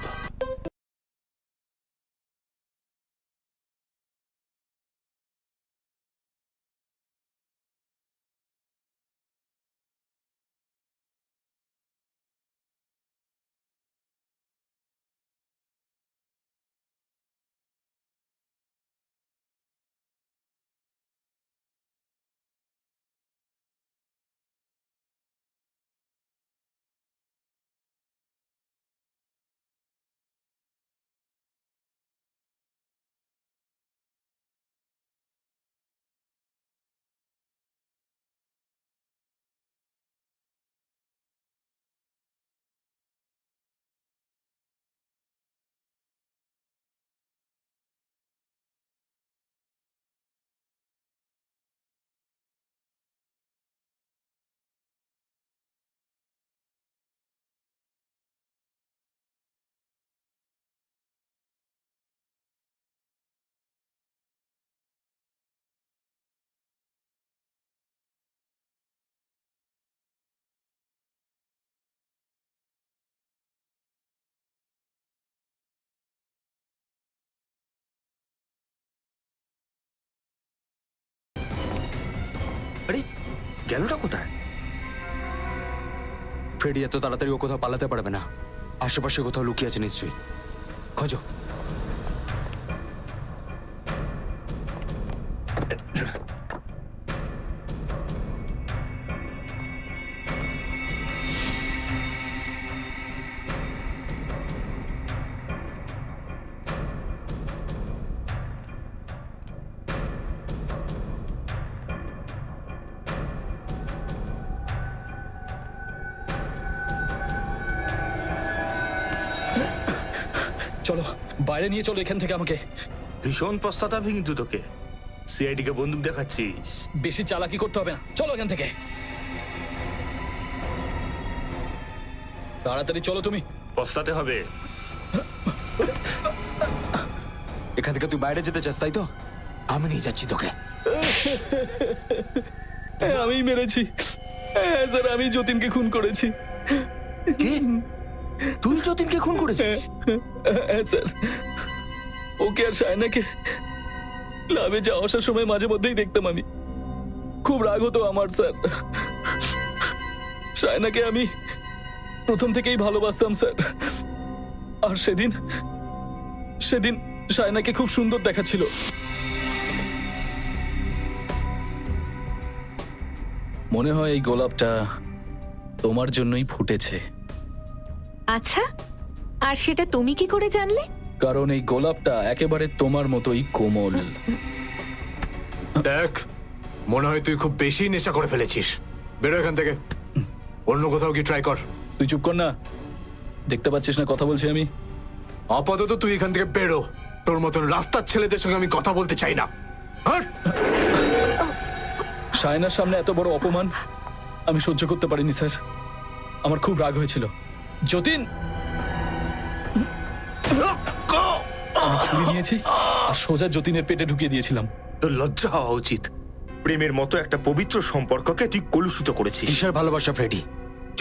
আরে গেলটা কোথায়? ফ্রেডি এত তাড়াতাড়ি ও কোথাও পালাতে পারবে না। আশেপাশে কোথাও লুকিয়ে আছে নিশ্চয়ই। খোঁজো। চলো বাইরে নিয়ে চলো এখান থেকে আমাকে। ভীষণ পশ্চাতাপে কিন্তু তোকে, সিআইডি কে বন্দুক দেখাচ্ছিস। বেশি চালাকি করতে হবে না, চলো এখান থেকে তাড়াতাড়ি চলো। তুমি পস্তাতে হবে। এখান থেকে তুই বাইরে যেতে চাস তাই তো? আমি নিয়ে যাচ্ছি তোকে। আমি মেরেছি। হ্যাঁ স্যার, আমি যতীনকে খুন করেছি। কি? তুই যতীনকে খুন করেছিস? হ্যাঁ স্যার, ওকে আর শায়নাকে ক্লাবে যাওয়া আসার সময় মাঝে মধ্যেই দেখতাম আমি। খুব রাগ হতো আমার স্যার। শায়নাকে আমি প্রথম থেকেই ভালোবাসতাম স্যার। আর সেদিন শায়নাকে খুব সুন্দর দেখাচ্ছিল। মনে হয় এই গোলাপটা তোমার জন্যই ফুটেছে। আচ্ছা, আর সেটা তুমি কি করে জানলে? কারণ এই গোলাপটা একেবারে তোমার মতোই কোমল। দেখ, মনে হয় তুই খুব বেশি নেশা করে ফেলেছিস। বেরো এখান থেকে, অন্য কোথাও কি ট্রাই কর। তুই চুপ কর না, দেখতে পাচ্ছিস না কথা বলছি আমি? আপাতত তুই এখান থেকে বেরো। তোর মতন রাস্তার ছেলেদের সঙ্গে আমি কথা বলতে চাই না। হাট! সায়নার সামনে এত বড় অপমান আমি সহ্য করতে পারিনি স্যার। আমার খুব রাগ হয়েছিল। যতীন, আমি ছুরি নিয়েছি আর সোজা যতীনের পেটে ঢুকিয়ে দিয়েছিলাম। তোর লজ্জা হওয়া উচিত। প্রেমের মতো একটা পবিত্র সম্পর্ককে তুই কলুষিত করেছিস। কিসের ভালোবাসা ফ্রেডি?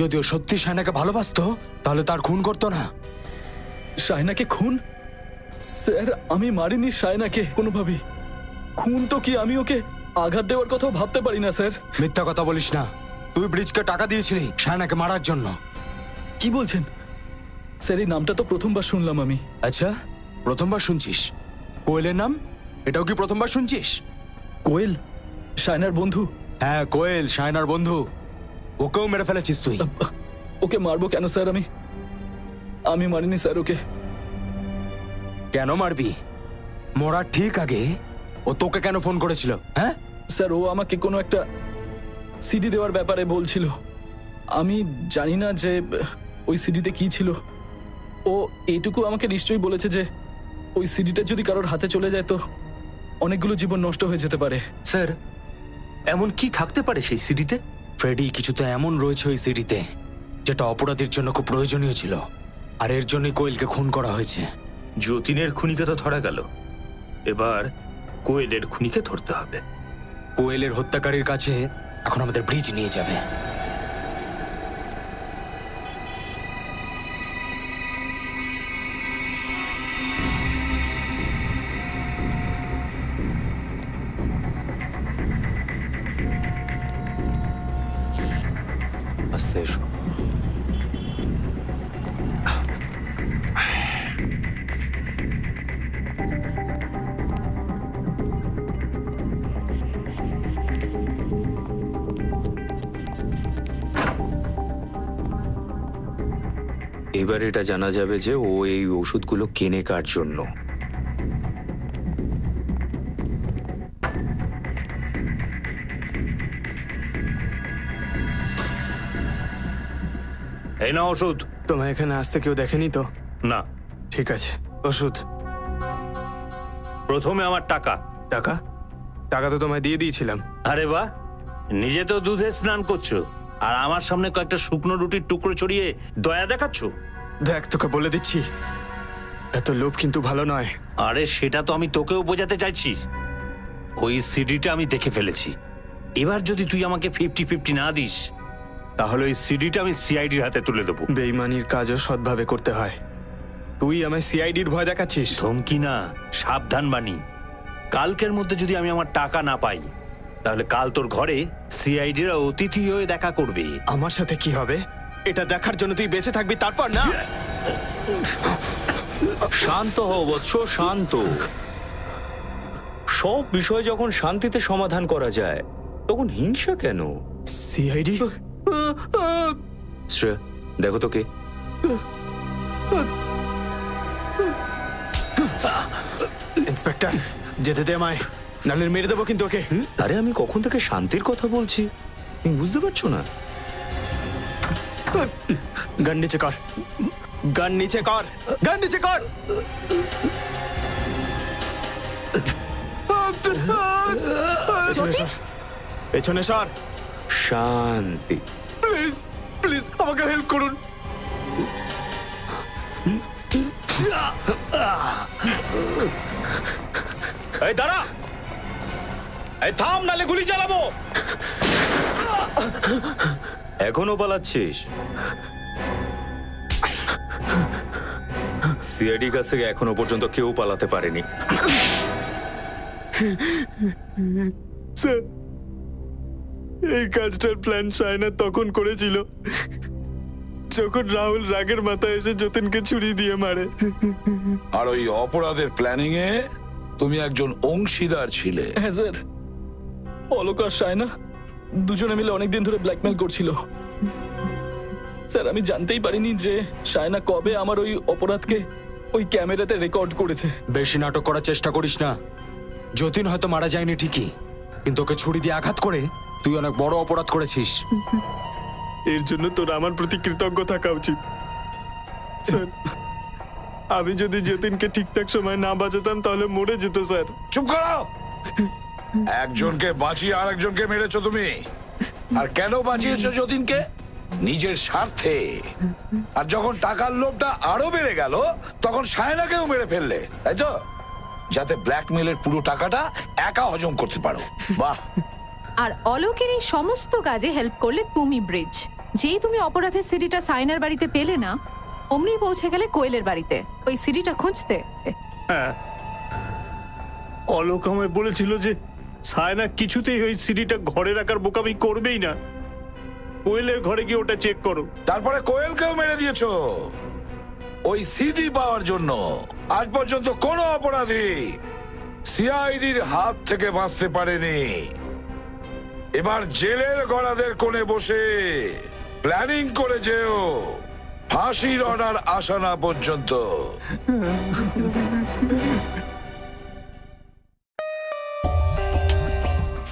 যদিও সত্যি সায়নাকে ভালোবাসতো তাহলে তার খুন করতো না। সায়নাকে খুন? স্যার, আমি মারিনি সায়নাকে কোনোভাবেই। খুন তো কি, আমি ওকে আঘাত দেওয়ার কথাও ভাবতে পারি না স্যার। মিথ্যা কথা বলিস না। তুই ব্রিজকে টাকা দিয়েছিলি সায়নাকে মারার জন্য। কি বলছেন স্যার? এই নামটা তো প্রথমবার শুনলাম আমি। আচ্ছা, প্রথমবার শুনছিস? কোয়েলের নাম, এটাও কি প্রথমবার শুনছিস? কোয়েল সায়নার বন্ধু? হ্যাঁ, কোয়েল সায়নার বন্ধু। ওকেও মেরে ফেলেছিস তুই। ওকে মারবো কেন স্যার? আমি মারিনি স্যার ওকে। কেন মারবি? মরার ঠিক আগে ও তোকে কেন ফোন করেছিল? হ্যাঁ স্যার, ও আমাকে কোনো একটা সিডি দেওয়ার ব্যাপারে বলছিল। আমি জানি না যে ওই সিডিতে কি ছিল। ও এইটুকু আমাকে নিশ্চয়ই বলেছে যে ওই সিডিটা যদি কারোর হাতে চলে যায় তো অনেকগুলো জীবন নষ্ট হয়ে যেতে পারে। স্যার, এমন কি থাকতে পারে সেই সিডিতে? ফ্রেডি, কিছু তো এমন রয়েছে ওই সিডিতে যেটা অপরাধীর জন্য খুব প্রয়োজনীয় ছিল, আর এর জন্যই কোয়েলকে খুন করা হয়েছে। যতীনের খুনিকে তো ধরা গেল, এবার কোয়েলের খুনিকে ধরতে হবে। কোয়েলের হত্যাকারীর কাছে এখন আমাদের ব্রিজ নিয়ে যাবে। আস্তে এসো। এবার এটা জানা যাবে যে ও এই ওষুধগুলো কেনে কার জন্য। এই না ওষুধ। তোমায় এখানে আসতে কেউ দেখেনি তো? না। ঠিক আছে, ওষুধ। প্রথমে আমার টাকা। টাকা? টাকা তো তোমায় দিয়ে দিয়েছিলাম। আরে বাহ, নিজে তো দুধে স্নান করছো আর আমার সামনে কয়েকটা শুকনো রুটির টুকরো ছড়িয়ে দয়া দেখাচ্ছ। দেখ, তোকে বলে দিচ্ছি, এত লোভ কিন্তু ভালো নয়। আরে সেটা তো আমি তোকেও বোঝাতে চাইছি। ওই সিডিটা আমি দেখে ফেলেছি। এবার যদি তুই আমাকে 50-50 না দিস তাহলে ওই সিডিটা আমি সিআইডির হাতে তুলে দেবো। বেইমানির কাজও সৎভাবে করতে হয়। তুই আমায় সিআইডির ভয় দেখাচ্ছিস। ধমকি না, সাবধান বাণী। কালকের মধ্যে যদি আমি আমার টাকা না পাই তাহলে কাল তোর ঘরে সিআইডিরা অতিথি হয়ে দেখা করবে। আমার সাথে কি হবে এটা দেখার জন্য তুই বেঁচে থাকবি, তারপর না? শান্ত হও বৎস, শান্ত। সব বিষয় যখন শান্তিতে সমাধান করা যায় তখন হিংসা কেন? সিআইডি? শ্রেয়া, দেখো তো কে। ইন্সপেক্টর, যেতে দে আমায়, নাহলে মেরে দেবো কিন্তু ওকে। আরে আমি কখন থেকে শান্তির কথা বলছি, তুমি বুঝতে পারছো না? গান নিচে কর, গান নিচে কর, গান নিচে কর। পেছনে সর, পেছনে সর। শান্তি। প্লিজ, প্লিজ আমাকে হেল্প করুন। এই দাঁড়া, এই থাম, নালে গুলি চালাবো। এখনো পালাচ্ছিস? সিআইডি কাছ থেকে এখনো পর্যন্ত কেউ পালাতে পারেনি। স্যার, এই কাজটার প্ল্যান সায়না তখন করেছিল যখন রাহুল রাগের মাথায় এসে যতীনকে ছুরি দিয়ে মারে। আর ওই অপরাধের প্ল্যানিং এ তুমি একজন অংশীদার ছিলে। হ্যাঁ স্যার, অলোক আর সায়না দুজনে মিলে অনেকদিন ধরে ব্ল্যাকমেল করছিল। স্যার, আমি জানতেই পারিনি যে সায়না কবে আমার ওই অপরাধকে ওই ক্যামেরাতে রেকর্ড করেছে। বেশি নাটক করার চেষ্টা করিস না। যতীন হয়তো মারা যায়নি ঠিকই, কিন্তু ওকে ছুরি দিয়ে আঘাত করে তুই অনেক বড় অপরাধ করেছিস। এর জন্য তোর আমার প্রতি কৃতজ্ঞ থাকা উচিত। স্যার, আমি যদি যতীনকে ঠিকঠাক সময় না বাঁচাতাম তাহলে মরে যেত। স্যার, চুপ করো। একজনকে বাঁচিয়ে আরেকজনকে মেরেছো তুমি। আর কেন বাঁচিয়েছো যতীনকে? নিজের স্বার্থে। আর যখন টাকার লোভটা আরো বেড়ে গেল তখন সায়নাকেও মেরে ফেললে, তাই তো? যাতে ব্ল্যাকমেলের পুরো টাকাটা একা হজম করতে পারো। বাহ। আর অলোকের এই সমস্ত কাজে হেল্প করলে তুমি, ব্রিজ। যেই তুমি অপরাধের সিডিটা সাইনার বাড়িতে পেলে না, অমনি পৌঁছে গেলে কোয়েলের বাড়িতে ওই সিডিটা খুঁজতে। হ্যাঁ, অলোক আমায় বলেছিল যে সায়না কিছুতেই ওই সিডিটা ঘরে রাখার বোকামি করবেই না। কোয়েলের ঘরে গিয়ে ওটা চেক করো। তারপরে কোয়েলকেও মেরে দিয়েছো ওই সিডি পাওয়ার জন্য। আজ পর্যন্ত কোনো অপরাধী সিআইডির হাত থেকে বাঁচতে পারেনি। এবার জেলের গড়াদের কোণে বসে প্ল্যানিং করে যেও ফাঁসির অর্ডার আসা না পর্যন্ত।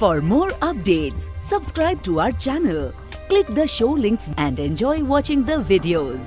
For more updates, subscribe to our channel, click the show links and enjoy watching the videos.